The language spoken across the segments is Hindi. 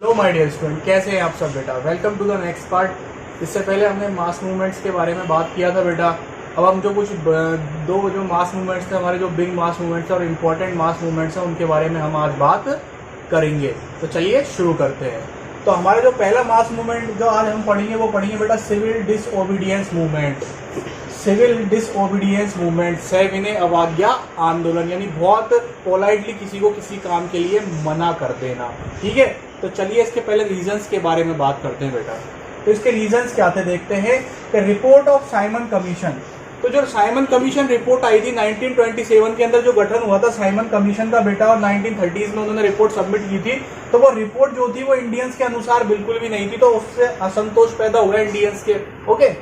हेलो माय डियर स्टूडेंट, कैसे हैं आप सब बेटा। Welcome to the next part. इससे पहले हमने मास मूवमेंट्स के बारे में बात किया था बेटा। अब हम जो जो मास मूवमेंट्स थे, हमारे जो बिग मास मूवमेंट्स हैं और इम्पोर्टेंट मास मूवमेंट्स हैं, उनके बारे में हम आज बात करेंगे। तो चलिए शुरू करते हैं। तो हमारा जो पहला मास मूवमेंट जो आज हम पढ़ेंगे वो पढ़ेंगे बेटा civil disobedience movement. Civil disobedience movement, सविनय अवज्ञा आंदोलन, यानी बहुत पोलाइटली किसी को किसी काम के लिए मना कर देना। ठीक है, तो चलिए इसके पहले रीजंस के बारे में बात करते हैं बेटा। तो इसके रीजंस क्या थे देखते हैं। कि रिपोर्ट ऑफ साइमन कमीशन, तो जो साइमन कमीशन रिपोर्ट आई थी 1927 के अंदर जो गठन हुआ था साइमन कमीशन का बेटा, और 1930s में उन्होंने रिपोर्ट सबमिट की थी। तो वो रिपोर्ट जो थी वो इंडियंस के अनुसार बिल्कुल भी नहीं थी, तो उससे असंतोष पैदा हुआ इंडियंस के। Okay,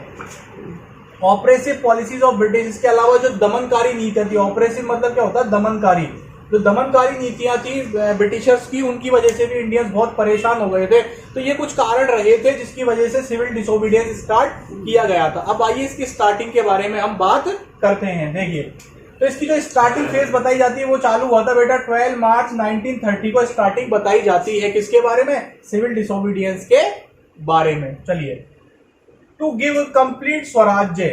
oppressive policies of British, इसके अलावा जो दमनकारी नीतियां थी, ऑपरेसिव मतलब क्या होता है, दमनकारी। जो दमनकारी नीतियां थी ब्रिटिशर्स की, उनकी वजह से भी इंडियंस बहुत परेशान हो गए थे। तो ये कुछ कारण रहे थे जिसकी वजह से सिविल डिसोबीडियंस स्टार्ट किया गया था। अब आइए इसकी स्टार्टिंग के बारे में हम बात करते हैं। देखिए, तो इसकी जो स्टार्टिंग फेज बताई जाती है वो चालू हुआ था बेटा 12 मार्च 1930 को स्टार्टिंग बताई जाती है। किसके बारे में? सिविल डिसोबीडियंस के बारे में। चलिए, टू गिव कंप्लीट स्वराज्य,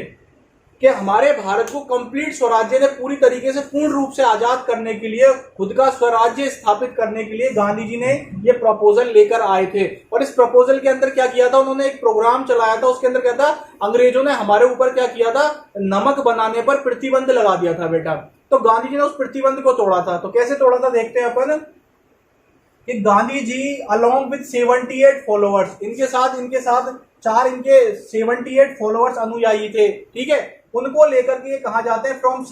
कि हमारे भारत को कंप्लीट स्वराज्य ने पूरी तरीके से पूर्ण रूप से आजाद करने के लिए, खुद का स्वराज्य स्थापित करने के लिए गांधी जी ने ये प्रपोजल लेकर आए थे। और इस प्रपोजल के अंदर क्या किया था, उन्होंने एक प्रोग्राम चलाया था। उसके अंदर क्या था, अंग्रेजों ने हमारे ऊपर क्या किया था, नमक बनाने पर प्रतिबंध लगा दिया था बेटा। तो गांधी जी ने उस प्रतिबंध को तोड़ा था। तो कैसे तोड़ा था देखते हैं अपन। कि Gandhi ji along with 78 followers, इनके साथ 78 फॉलोअर्स अनुयायी थे। ठीक है, उनको लेकर के कहा जाते हैं फ्रॉम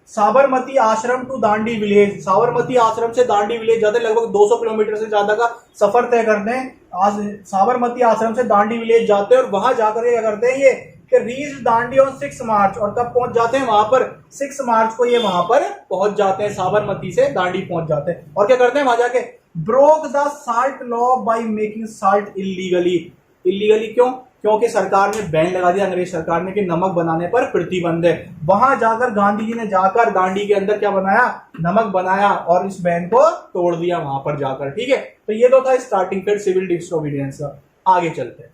साबरमती आश्रम टू दांडी विलेज। साबरमती आश्रम से दांडी विलेज जाते, लगभग 200 किलोमीटर से ज्यादा का सफर तय करते हैं। आज साबरमती आश्रम से दांडी विलेज जाते हैं और वहां जाकर क्या करते हैं ये, कि रीच दांडी ऑन 6 मार्च। और कब पहुंच जाते हैं वहां पर? 6 मार्च को ये वहां पर पहुंच जाते हैं, साबरमती से दांडी पहुंच जाते हैं। और क्या करते हैं वहां जाके, broke the salt law by making salt illegally. Illegally क्यों? क्योंकि सरकार ने बैन लगा दिया, अंग्रेज सरकार ने, कि नमक बनाने पर प्रतिबंध है। वहां जाकर गांधी जी ने जाकर दांडी के अंदर क्या बनाया, नमक बनाया और इस बैन को तोड़ दिया वहां पर जाकर। ठीक है, तो ये तो था स्टार्टिंग फिर सिविल डिसोबीडियंस का। आगे चलते हैं,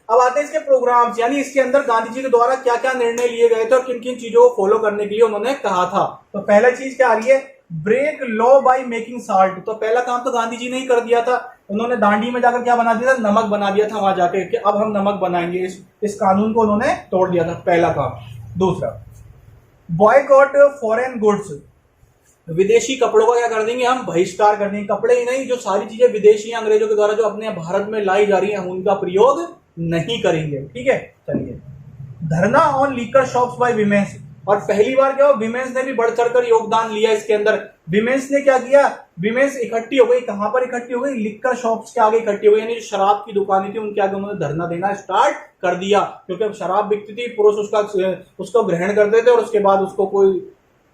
अब आते हैं इसके प्रोग्राम्स, यानी इसके अंदर गांधी जी के द्वारा क्या क्या निर्णय लिए गए थे और किन किन चीजों को फॉलो करने के लिए उन्होंने कहा था। तो पहला चीज क्या आ रही है, break law by making salt. तो पहला काम तो गांधी जी ने ही कर दिया था। उन्होंने दांडी में जाकर क्या बना दिया था, नमक बना दिया था वहां जाकर, कि अब हम नमक बनाएंगे। इस कानून को उन्होंने तोड़ दिया था, पहला काम। दूसरा, बॉयकॉट फॉरेन गुड्स, विदेशी कपड़ों का क्या कर देंगे हम, बहिष्कार कर देंगे। कपड़े ही नहीं, जो सारी चीजें विदेशी अंग्रेजों के द्वारा जो अपने भारत में लाई जा रही है, हम उनका प्रयोग नहीं करेंगे। ठीक है, चलिए, धरना on liquor shops by women's. और पहली बार क्या हुआ, विमेंस ने भी बढ़ चढ़कर योगदान लिया इसके अंदर। विमेंस ने क्या किया, विमेंस इकट्ठी हो गई। कहां पर इकट्ठी हो गई? लिकर शॉप्स के आगे इकट्ठी हो गई, यानी जो शराब की दुकानें थी उनके आगे उन्होंने धरना देना स्टार्ट कर दिया। क्योंकि अब शराब बिकती थी, पुरुष उसको ग्रहण करते थे और उसके बाद उसको कोई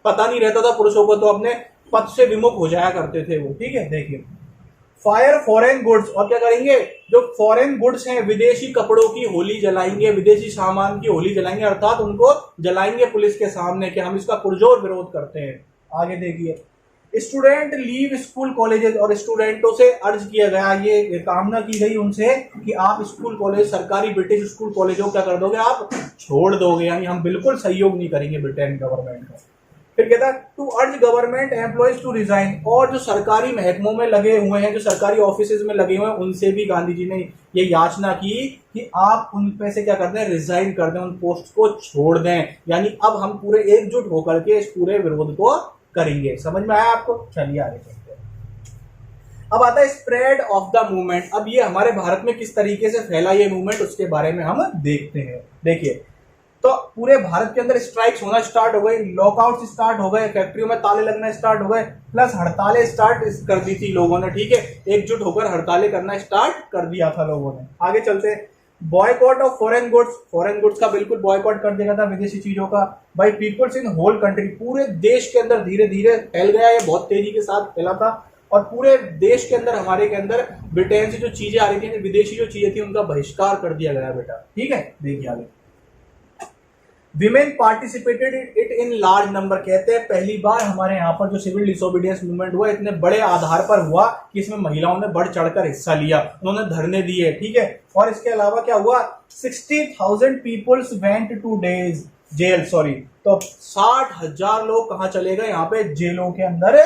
पता नहीं रहता था पुरुषों को, तो अपने पद से विमुख हो जाया करते थे वो। ठीक है, देखिए, फायर फॉरेन गुड्स। और क्या करेंगे, जो फॉरेन गुड्स हैं, विदेशी कपड़ों की होली जलाएंगे, विदेशी सामान की होली जलाएंगे, अर्थात उनको जलाएंगे पुलिस के सामने कि हम इसका पुरजोर विरोध करते हैं। आगे देखिए, स्टूडेंट लीव स्कूल कॉलेजेस। और स्टूडेंटों से अर्ज किया गया, ये कामना की गई उनसे कि आप स्कूल कॉलेज, सरकारी ब्रिटिश स्कूल कॉलेजों क्या कर दोगे, आप छोड़ दोगे, यानी हम बिल्कुल सहयोग नहीं करेंगे ब्रिटेन गवर्नमेंट का। फिर कहता है टू अर्ज गवर्नमेंट एम्प्लॉयज टू रिजाइन। और जो सरकारी महकमों में लगे हुए हैं, जो सरकारी ऑफिसेज में लगे हुए हैं, उनसे भी गांधी जी ने ये याचना की कि आप उन पे से क्या कर दें, रिजाइन कर दें, उन पोस्ट को छोड़ दें। यानी अब हम पूरे एकजुट होकर के इस पूरे विरोध को करेंगे। समझ में आया आपको? चलिए आगे चलते हैं। अब आता है स्प्रेड ऑफ द मूवमेंट। अब ये हमारे भारत में किस तरीके से फैला ये मूवमेंट, उसके बारे में हम देखते हैं। देखिए, तो पूरे भारत के अंदर स्ट्राइक्स होना स्टार्ट हो गई, लॉकआउट स्टार्ट हो गए, फैक्ट्रियों में ताले लगना स्टार्ट हो गए, प्लस हड़तालें स्टार्ट कर दी थी लोगों ने। ठीक है, एकजुट होकर हड़तालें करना स्टार्ट कर दिया था लोगों ने। आगे चलते हैं, boycott of foreign goods. Foreign goods का बिल्कुल बॉयकॉट कर दिया था, विदेशी चीजों का, by peoples in whole country. पूरे देश के अंदर धीरे धीरे फैल गया, ये बहुत तेजी के साथ फैला था। और पूरे देश के अंदर, हमारे के अंदर ब्रिटेन से जो चीजें आ रही थी, विदेशी जो चीजें थी, उनका बहिष्कार कर दिया गया बेटा। ठीक है, देखिए आगे, women participated it in large number. कहते हैं पहली बार हमारे यहाँ पर जो सिविल डिसोबीडियंस मूवमेंट हुआ इतने बड़े आधार पर हुआ कि इसमें महिलाओं ने बढ़ चढ़कर हिस्सा लिया, उन्होंने धरने दिए, ठीक है। और इसके अलावा क्या हुआ, 60,000 peoples went to days jail, sorry, तो 60,000 लोग कहाँ चले गए, यहाँ पे जेलों के अंदर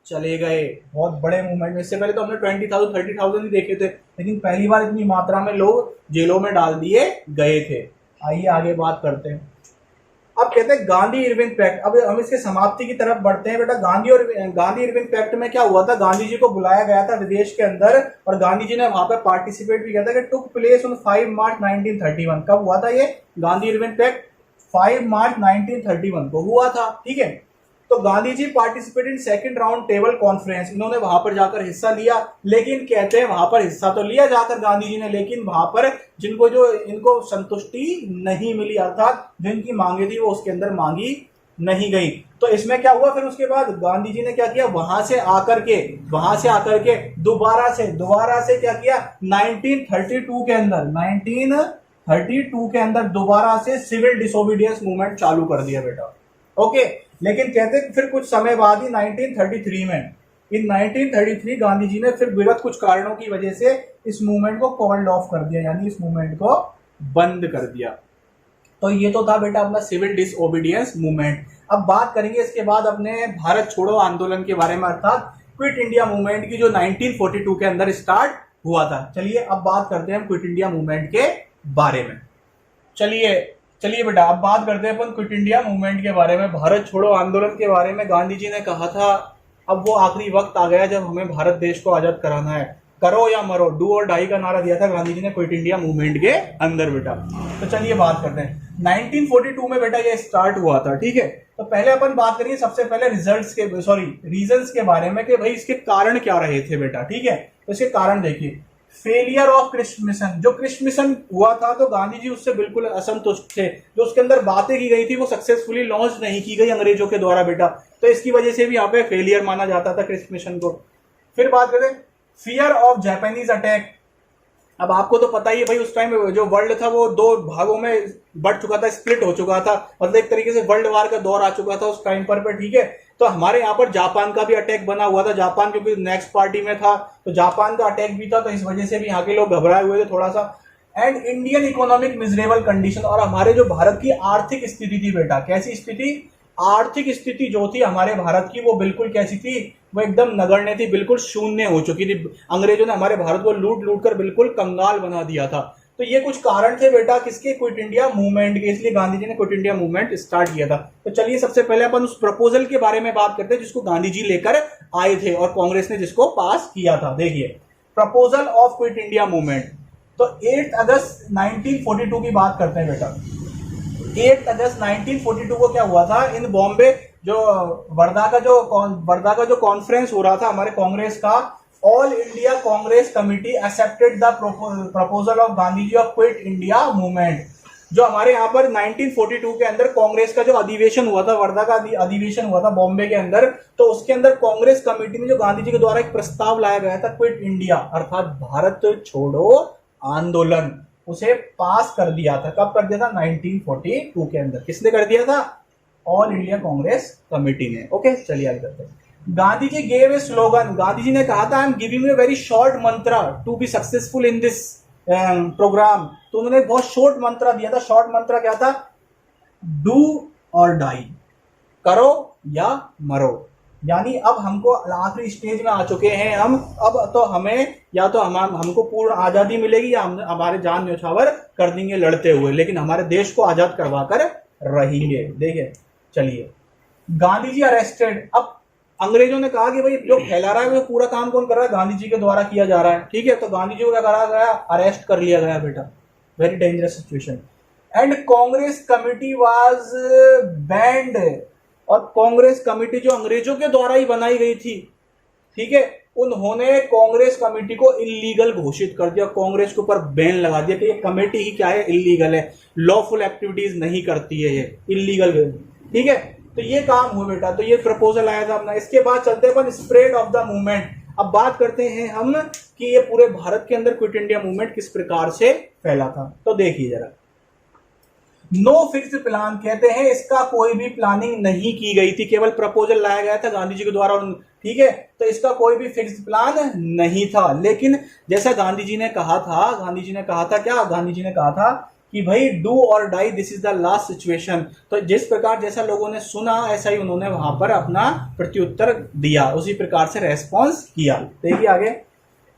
चले गए। बहुत बड़े मूवमेंट में, इससे पहले तो हमने 20,000 30,000 ही देखे थे, लेकिन पहली बार इतनी मात्रा में लोग जेलों में डाल दिए गए थे। आइए आगे बात करते हैं। अब कहते हैं गांधी इरविन पैक्ट। अब हम इसके समाप्ति की तरफ बढ़ते हैं बेटा। गांधी इरविन पैक्ट में क्या हुआ था, गांधी जी को बुलाया गया था विदेश के अंदर और गांधी जी ने वहां पे पार्टिसिपेट भी किया था। कि टुक प्लेस ऑन 5 मार्च 1931। कब हुआ था ये गांधी इरविन पैक्ट, 5 मार्च 1931 को हुआ था, ठीक है। तो Gandhi ji participated in second round table conference, इन्होंने वहां पर जाकर हिस्सा लिया। लेकिन कहते हैं वहां पर हिस्सा तो लिया जाकर गांधी जी ने, लेकिन वहां पर जिनको जो इनको संतुष्टि नहीं मिली, अर्थात जिनकी मांगे थी वो उसके अंदर मांगी नहीं गई। तो इसमें क्या हुआ, फिर उसके बाद गांधी जी ने क्या किया, वहां से आकर के दोबारा से क्या किया, 1932 के अंदर दोबारा से सिविल डिसोबीडियंस मूवमेंट चालू कर दिया बेटा, ओके। लेकिन कहते फिर कुछ समय बाद ही 1933 में, इन 1933 गांधी जी ने फिर विगत कुछ कारणों की वजह से इस मूवमेंट को कॉल्ड ऑफ कर दिया, यानी इस मूवमेंट को बंद कर दिया। तो ये तो था बेटा अपना सिविल डिसओबीडियंस मूवमेंट। अब बात करेंगे इसके बाद अपने भारत छोड़ो आंदोलन के बारे में, अर्थात क्विट इंडिया मूवमेंट की, जो 1942 के अंदर स्टार्ट हुआ था। चलिए अब बात करते हैं हम क्विट इंडिया मूवमेंट के बारे में। चलिए बेटा अब बात करते हैं अपन क्विट इंडिया मूवमेंट के बारे में, भारत छोड़ो आंदोलन के बारे में। गांधी जी ने कहा था अब वो आखिरी वक्त आ गया जब हमें भारत देश को आजाद कराना है, करो या मरो, डू और डाई का नारा दिया था गांधी जी ने क्विट इंडिया मूवमेंट के अंदर बेटा। तो चलिए बात करते हैं 1942 में बेटा ये स्टार्ट हुआ था, ठीक है। तो पहले अपन बात करिए सबसे पहले रीजंस के बारे में कि भाई इसके कारण क्या रहे थे बेटा, ठीक है। तो इसके कारण देखिए, फेलियर ऑफ क्रिस्ट मिशन, जो क्रिस्ट मिशन हुआ था तो गांधी जी उससे बिल्कुल असंतुष्ट थे। जो उसके अंदर बातें की गई थी वो सक्सेसफुली लॉन्च नहीं की गई अंग्रेजों के द्वारा बेटा, तो इसकी वजह से भी यहाँ पे फेलियर माना जाता था क्रिस्ट मिशन को। फिर बात करें फियर ऑफ जापानीज अटैक। अब आपको तो पता ही है भाई उस टाइम जो वर्ल्ड था वो दो भागों में बढ़ चुका था, स्प्लिट हो चुका था, मतलब एक तरीके से वर्ल्ड वार का दौर आ चुका था उस टाइम पर, ठीक है। तो हमारे यहाँ पर जापान का भी अटैक बना हुआ था, जापान क्योंकि नेक्स्ट पार्टी में था तो जापान का अटैक भी था, तो इस वजह से भी यहाँ के लोग घबराए हुए थे थोड़ा सा। And Indian economic miserable condition, और हमारे जो भारत की आर्थिक स्थिति थी बेटा, कैसी स्थिति, आर्थिक स्थिति जो थी हमारे भारत की वो बिल्कुल कैसी थी, वो एकदम नगण्य थी, बिल्कुल शून्य हो चुकी थी। अंग्रेजों ने हमारे भारत को लूट लूट कर बिल्कुल कंगाल बना दिया था। तो ये कुछ कारण थे बेटा किसके, क्विट इंडिया मूवमेंट के, इसलिए गांधी जी ने क्विट इंडिया मूवमेंट स्टार्ट किया था। तो चलिए सबसे पहले अपन उस प्रपोजल के बारे में बात करते हैं जिसको गांधी जी लेकर आए थे और कांग्रेस ने जिसको पास किया था। देखिए proposal of quit India movement. तो 8 अगस्त 1942 की बात करते हैं बेटा। 8 अगस्त 1942 को क्या हुआ था, इन बॉम्बे जो वर्धा का जो कॉन्फ्रेंस हो रहा था हमारे कांग्रेस का, all India Congress committee accepted the proposal of Gandhi ji of quit India movement. जो हमारे यहाँ पर 1942 के अंदर कांग्रेस का जो अधिवेशन हुआ था, वर्धा का अधिवेशन हुआ था बॉम्बे के अंदर, तो उसके अंदर कांग्रेस कमेटी ने जो गांधी जी के द्वारा एक प्रस्ताव लाया गया था क्विट इंडिया अर्थात भारत छोड़ो आंदोलन, उसे पास कर दिया था। कब कर दिया था, 1942 के अंदर। किसने कर दिया था, ऑल इंडिया कांग्रेस कमेटी ने, ओके। चलिए आगे करते हैं। Gandhi ji gave a slogan, Gandhi ji ने कहा था I am giving you a very short mantra to be successful in this programme. तो उन्होंने बहुत शॉर्ट मंत्रा दिया था। शॉर्ट मंत्रा क्या था, डू और डाई, करो या मरो। यानी अब हमको आखिरी स्टेज में आ चुके हैं हम, अब तो हमें या तो हमको पूर्ण आजादी मिलेगी या हम हमारे जान न्यौछावर कर देंगे लड़ते हुए, लेकिन हमारे देश को आजाद करवा कर रहेंगे। देखिए चलिए, गांधी जी अरेस्टेड। अब अंग्रेजों ने कहा कि भाई जो फैला रहा है वो पूरा काम कौन कर रहा है, गांधी जी के द्वारा किया जा रहा है, ठीक है। तो गांधी जी को क्या करा गया, अरेस्ट कर लिया गया बेटा। Very dangerous situation. And Congress committee was band, और कांग्रेस कमिटी जो अंग्रेजों के द्वारा ही बनाई गई थी, ठीक है, उन्होंने कांग्रेस कमेटी को इलीगल घोषित कर दिया, कांग्रेस के ऊपर बैन लगा दिया कि ये कमेटी ही क्या है, इलीगल है, लॉफुल एक्टिविटीज नहीं करती है, ये इलीगल है, ठीक है। तो ये काम हुआ बेटा, तो ये प्रपोजल आया था अपना। इसके बाद चलते हैं अपन स्प्रेड ऑफ द मूवमेंट। अब बात करते हैं हम कि ये पूरे भारत के अंदर क्विट इंडिया मूवमेंट किस प्रकार से फैला था। तो देखिए जरा, नो फिक्स्ड प्लान कहते हैं इसका कोई भी प्लानिंग नहीं की गई थी, केवल प्रपोजल लाया गया था गांधी जी के द्वारा, ठीक है। तो इसका कोई भी फिक्स्ड प्लान नहीं था। लेकिन जैसा गांधी जी ने कहा था, गांधी जी ने कहा था क्या, गांधी जी ने कहा था कि भाई do or die, this is the last situation. तो जिस प्रकार जैसा लोगों ने सुना ऐसा ही उन्होंने वहां पर अपना प्रत्युत्तर दिया, उसी प्रकार से रेस्पॉन्स किया। देखिए आगे,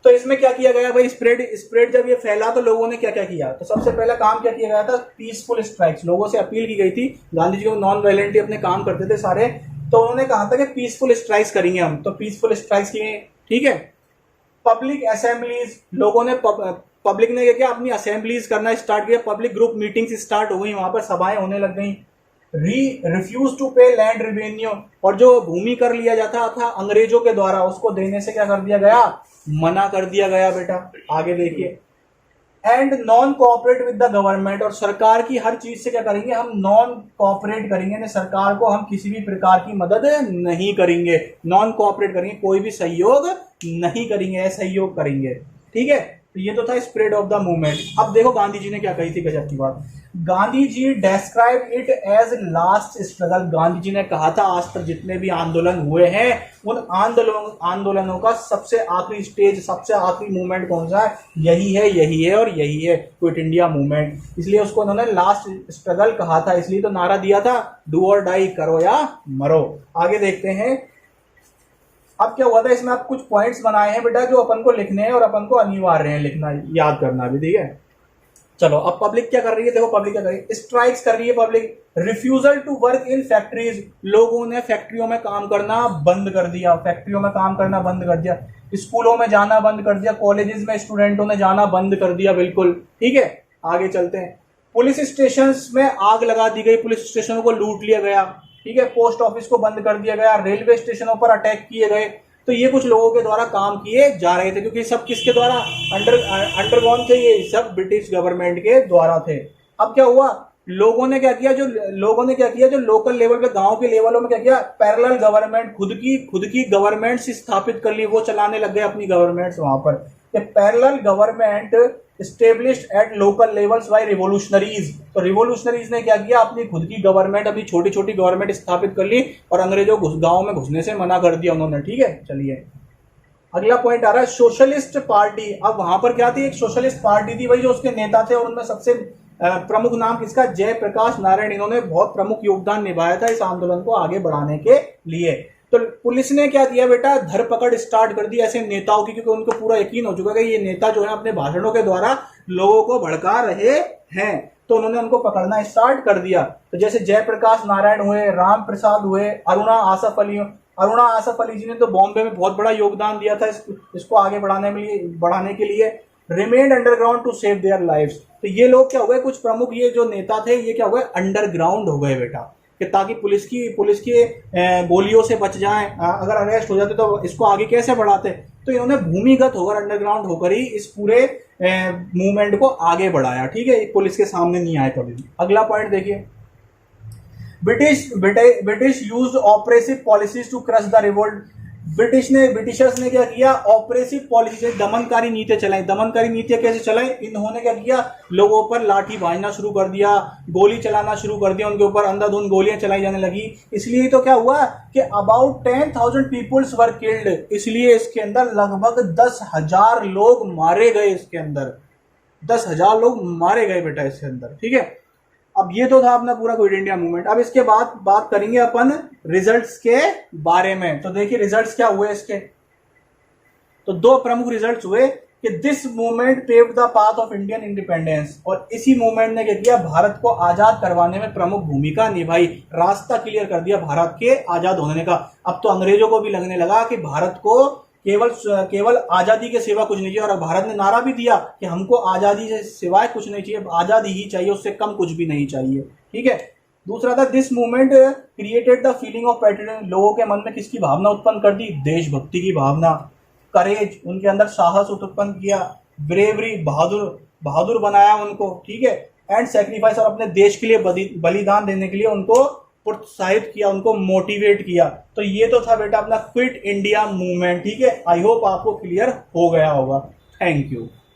तो इसमें क्या किया गया भाई, स्प्रेड जब ये फैला तो लोगों ने क्या क्या किया, तो सबसे पहला काम क्या किया गया था, पीसफुल स्ट्राइक्स। लोगों से अपील की गई थी, गांधी जी को नॉन वायलेंटली अपने काम करते थे सारे, तो उन्होंने कहा था कि पीसफुल स्ट्राइक्स करेंगे हम, तो पीसफुल स्ट्राइक्स किए, ठीक है। पब्लिक असेंबलीज, लोगों ने पब्लिक ने क्या अपनी असेंबलीज करना स्टार्ट किया, पब्लिक ग्रुप मीटिंग्स स्टार्ट हो गई, वहां पर सभाएं होने लग गई। रिफ्यूज टू पे लैंड रेवेन्यू, और जो भूमि कर लिया जाता था अंग्रेजों के द्वारा उसको देने से क्या कर दिया गया, मना कर दिया गया बेटा। आगे देखिए, and non cooperate with the government, और सरकार की हर चीज से क्या करेंगे, हम नॉन कोऑपरेट करेंगे, यानी सरकार को हम किसी भी प्रकार की मदद नहीं करेंगे, नॉन कोऑपरेट करेंगे, कोई भी सहयोग नहीं करेंगे, असहयोग करेंगे, ठीक है। तो ये तो था स्प्रेड ऑफ द मूवमेंट। अब देखो गांधी जी ने क्या कही थी, गजब की बात, Gandhi ji describe it as last struggle. Gandhi ji ने कहा था आज तक जितने भी आंदोलन हुए हैं उन आंदोलनों का सबसे आखिरी स्टेज, सबसे आखिरी मूवमेंट कौन सा है, यही है, यही है और यही है, क्विट इंडिया मूवमेंट। इसलिए उसको उन्होंने लास्ट स्ट्रगल कहा था, इसलिए तो नारा दिया था, डू और डाई, करो या मरो। आगे देखते हैं अब क्या हुआ था, इसमें आप कुछ पॉइंट्स बनाए हैं बेटा जो अपन को लिखने हैं और अपन को अनिवार्य है लिखना, याद करना भी, ठीक है। चलो अब पब्लिक क्या कर रही है, देखो पब्लिक क्या कर रही है, स्ट्राइक्स कर रही है public. Refusal to work in factories, लोगों ने फैक्ट्रियों में काम करना बंद कर दिया, फैक्ट्रियों में काम करना बंद कर दिया, स्कूलों में जाना बंद कर दिया, कॉलेजेस में स्टूडेंटों ने जाना बंद कर दिया, बिल्कुल, ठीक है। आगे चलते हैं, पुलिस स्टेशन में आग लगा दी गई, पुलिस स्टेशनों को लूट लिया गया, ठीक है, पोस्ट ऑफिस को बंद कर दिया गया, रेलवे स्टेशनों पर अटैक किए गए। तो ये कुछ लोगों के द्वारा काम किए जा रहे थे, क्योंकि सब किसके द्वारा अंडरगॉन थे, ये सब ब्रिटिश गवर्नमेंट के द्वारा थे। अब क्या हुआ, लोगों ने क्या किया, जो लोकल लेवल पे, गांव के लेवलों में क्या किया, पैरेलल गवर्नमेंट, खुद की गवर्नमेंट्स स्थापित कर ली, वो चलाने लग गए अपनी गवर्नमेंट्स वहां पर। Parallel government established at local levels by revolutionaries, तो रिवोल्यूशनरीज ने क्या किया, अपनी खुद की गवर्नमेंट, अपनी छोटी छोटी गवर्नमेंट स्थापित कर ली और अंग्रेजों को गांव में घुसने से मना कर दिया उन्होंने, ठीक है। चलिए अगला पॉइंट आ रहा है, सोशलिस्ट पार्टी। अब वहां पर क्या थी, एक सोशलिस्ट पार्टी थी, वही जो उसके नेता थे, और उनमें सबसे प्रमुख नाम किसका, जयप्रकाश नारायण। इन्होंने बहुत प्रमुख योगदान निभाया था इस आंदोलन को आगे बढ़ाने के लिए। तो पुलिस ने क्या किया बेटा, धरपकड़ स्टार्ट कर दी ऐसे नेताओं की, क्योंकि उनको पूरा यकीन हो चुका है कि ये नेता जो है अपने भाषणों के द्वारा लोगों को भड़का रहे हैं, तो उन्होंने उनको पकड़ना स्टार्ट कर दिया। तो जैसे जयप्रकाश नारायण हुए, राम प्रसाद हुए, अरुणा आसफ अली जी ने तो बॉम्बे में बहुत बड़ा योगदान दिया था इसको आगे बढ़ाने के लिए। Remained underground to save their lives, तो ये लोग क्या हो गए, कुछ प्रमुख ये जो नेता थे ये क्या हो गए, अंडरग्राउंड हो गए बेटा, कि ताकि पुलिस की गोलियों से बच जाएं, अगर अरेस्ट हो जाते तो इसको आगे कैसे बढ़ाते। तो इन्होंने भूमिगत होकर, अंडरग्राउंड होकर ही इस पूरे मूवमेंट को आगे बढ़ाया, ठीक है, पुलिस के सामने नहीं आए कभी भी। अगला पॉइंट देखिए, British used oppressive policies to crush the revolt. Britishers ने क्या किया, ऑपरेसिव पॉलिसी से दमनकारी नीतियां चलाई। दमनकारी नीतियां कैसे चलाई, इन्होंने क्या किया, लोगों पर लाठी भाजना शुरू कर दिया, गोली चलाना शुरू कर दिया, उनके ऊपर अंधाधुंध गोलियां चलाई जाने लगी। इसलिए तो क्या हुआ कि अबाउट 10,000 पीपुल्स वर किल्ड, इसलिए इसके अंदर लगभग 10,000 लोग मारे गए, इसके अंदर 10,000 लोग मारे गए बेटा इसके अंदर, ठीक है। अब ये तो था अपना पूरा क्विट इंडिया मूवमेंट। अब इसके बाद बात करेंगे अपन रिजल्ट्स के बारे में। तो देखिए रिजल्ट्स क्या हुए इसके, तो दो प्रमुख रिजल्ट्स हुए कि this movement paved the path of Indian independence, और इसी मूवमेंट ने क्या किया, भारत को आजाद करवाने में प्रमुख भूमिका निभाई, रास्ता क्लियर कर दिया भारत के आजाद होने का। अब तो अंग्रेजों को भी लगने लगा कि भारत को केवल आजादी के सिवा कुछ नहीं चाहिए, और भारत ने नारा भी दिया कि हमको आजादी से सिवाय कुछ नहीं चाहिए, आजादी ही चाहिए, उससे कम कुछ भी नहीं चाहिए, ठीक है। दूसरा था, this movement created the feeling of patriotism, लोगों के मन में किसकी भावना उत्पन्न कर दी, देशभक्ति की भावना। करेज, उनके अंदर साहस उत्पन्न किया। ब्रेवरी, बहादुर बनाया उनको, ठीक है। एंड सैक्रिफाइस, और अपने देश के लिए बलिदान देने के लिए उनको प्रोत्साहित किया, उनको मोटिवेट किया। तो ये तो था बेटा अपना क्विट इंडिया मूवमेंट, ठीक है। आई होप आपको क्लियर हो गया होगा। Thank you.